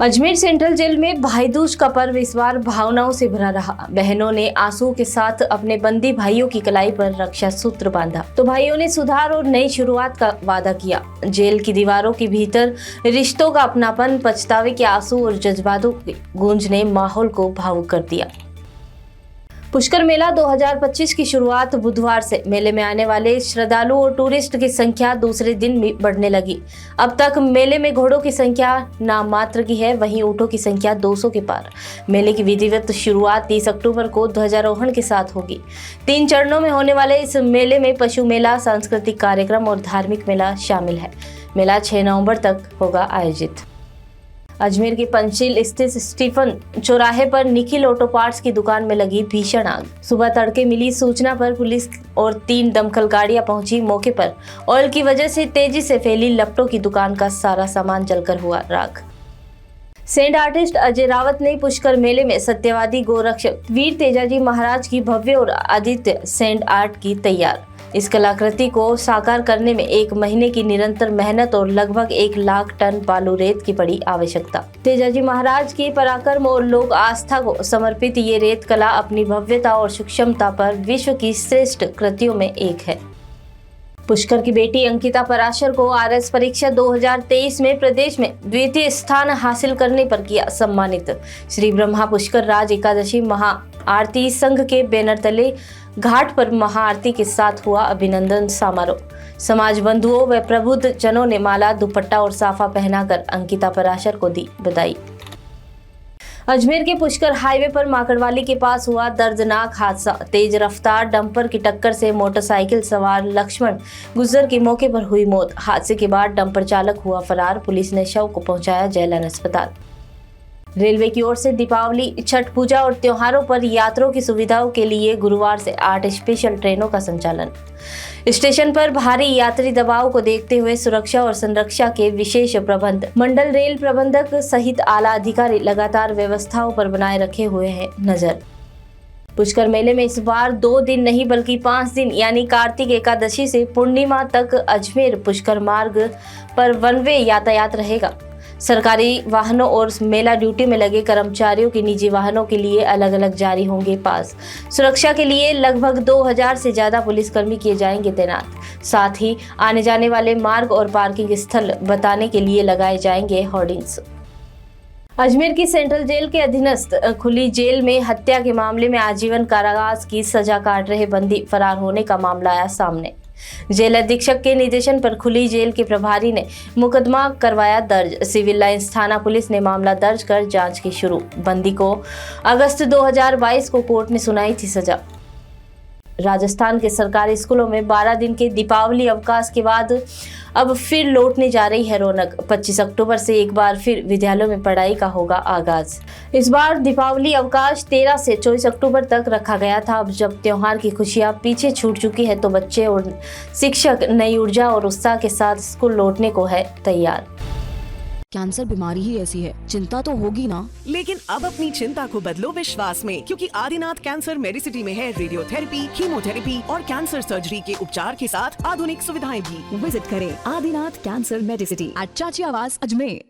Ajmer central jail में भाई दूज का पर्व इस बार भावनाओं से भरा रहा। बहनों ने आंसुओं के साथ अपने बंदी भाइयों की कलाई पर रक्षा सूत्र बांधा तो भाइयों ने सुधार और नई शुरुआत का वादा किया। जेल की दीवारों के भीतर रिश्तों का अपनापन, पछतावे के आंसू और जज्बातों की गूंज ने माहौल को भावुक कर दिया। पुष्कर मेला 2025 की शुरुआत बुधवार से मेले में आने वाले श्रद्धालुओं और टूरिस्ट की संख्या दूसरे दिन भी बढ़ने लगी। अब तक मेले में घोड़ों की संख्या नाम मात्र की है, वहीं ऊंटों की संख्या 200 के पार। मेले की विधिवत शुरुआत 30 अक्टूबर को ध्वजारोहण के साथ होगी। 3 चरणों में होने वाले इस मेले में पशु मेला, सांस्कृतिक कार्यक्रम और धार्मिक मेला शामिल है। मेला 6 नवंबर तक होगा आयोजित। अजमेर के पंचशील स्थित स्टीफन चौराहे पर निखिल ऑटो पार्ट्स की दुकान में लगी भीषण आग। सुबह तड़के मिली सूचना पर पुलिस और 3 दमकल गाड़ियां पहुंची मौके पर। ऑयल की वजह से तेजी से फैली लपटों की दुकान का सारा सामान जलकर हुआ राख। सेंट आर्टिस्ट अजय रावत ने पुष्कर मेले में सत्यवादी गोरक्षक वीर तेजाजी महाराज की भव्य और आदित्य सेंट आर्ट की तैयार। इस कलाकृति को साकार करने में 1 महीने की निरंतर मेहनत और लगभग 1 लाख टन बालू रेत की पड़ी आवश्यकता। तेजाजी महाराज की पराक्रम और लोक आस्था को समर्पित ये रेत कला अपनी भव्यता और सूक्ष्मता पर विश्व की श्रेष्ठ कृतियों में एक है। पुष्कर की बेटी अंकिता पराशर को आरएस परीक्षा 2023 में प्रदेश में द्वितीय स्थान हासिल करने पर किया सम्मानित। श्री ब्रह्मा पुष्कर राज एकादशी महा आरती संघ के बैनर तले घाट पर महाआरती के साथ हुआ अभिनंदन समारोह। समाज बंधुओं व प्रबुद्ध जनों ने माला, दुपट्टा और साफा पहनाकर अंकिता पराशर को दी बधाई। अजमेर के पुष्कर हाईवे पर माकड़वाली के पास हुआ दर्दनाक हादसा। तेज रफ्तार डंपर की टक्कर से मोटरसाइकिल सवार लक्ष्मण गुजर की मौके पर हुई मौत। हादसे के बाद डंपर चालक हुआ फरार। पुलिस ने शव को पहुंचाया जयलान अस्पताल। रेलवे की ओर से दीपावली, छठ पूजा और त्योहारों पर यात्रियों की सुविधाओं के लिए गुरुवार से 8 स्पेशल ट्रेनों का संचालन। स्टेशन पर भारी यात्री दबाव को देखते हुए सुरक्षा और संरक्षा के विशेष प्रबंध। मंडल रेल प्रबंधक सहित आला अधिकारी लगातार व्यवस्थाओं पर बनाए रखे हुए हैं नजर। पुष्कर मेले में इस बार 2 दिन नहीं बल्कि 5 दिन यानी कार्तिक एकादशी से पूर्णिमा तक अजमेर पुष्कर मार्ग पर वन वे यातायात रहेगा। सरकारी वाहनों और मेला ड्यूटी में लगे कर्मचारियों के निजी वाहनों के लिए अलग अलग जारी होंगे पास। सुरक्षा के लिए लगभग 2000 से ज्यादा पुलिसकर्मी किए जाएंगे तैनात। साथ ही आने जाने वाले मार्ग और पार्किंग स्थल बताने के लिए लगाए जाएंगे होर्डिंग्स। अजमेर की सेंट्रल जेल के अधीनस्थ खुली जेल में हत्या के मामले में आजीवन कारावास की सजा काट रहे बंदी फरार होने का मामला आया सामने। जेल अधीक्षक के निर्देशन पर खुली जेल के प्रभारी ने मुकदमा करवाया दर्ज। सिविल लाइंस थाना पुलिस ने मामला दर्ज कर जांच की शुरू। बंदी को अगस्त 2022 को कोर्ट ने सुनाई थी सजा। राजस्थान के सरकारी स्कूलों में 12 दिन के दीपावली अवकाश के बाद अब फिर लौटने जा रही है रौनक। 25 अक्टूबर से एक बार फिर विद्यालयों में पढ़ाई का होगा आगाज। इस बार दीपावली अवकाश 13 से 24 अक्टूबर तक रखा गया था। अब जब त्योहार की खुशियां पीछे छूट चुकी है तो बच्चे और शिक्षक नई ऊर्जा और उत्साह के साथ स्कूल लौटने को है तैयार। कैंसर बीमारी ही ऐसी है, चिंता तो होगी ना। लेकिन अब अपनी चिंता को बदलो विश्वास में, क्योंकि आदिनाथ कैंसर मेडिसिटी में है रेडियोथेरेपी, कीमोथेरेपी और कैंसर सर्जरी के उपचार के साथ आधुनिक सुविधाएं भी। विजिट करें आदिनाथ कैंसर मेडिसिटी एट चाची आवास अजमेर।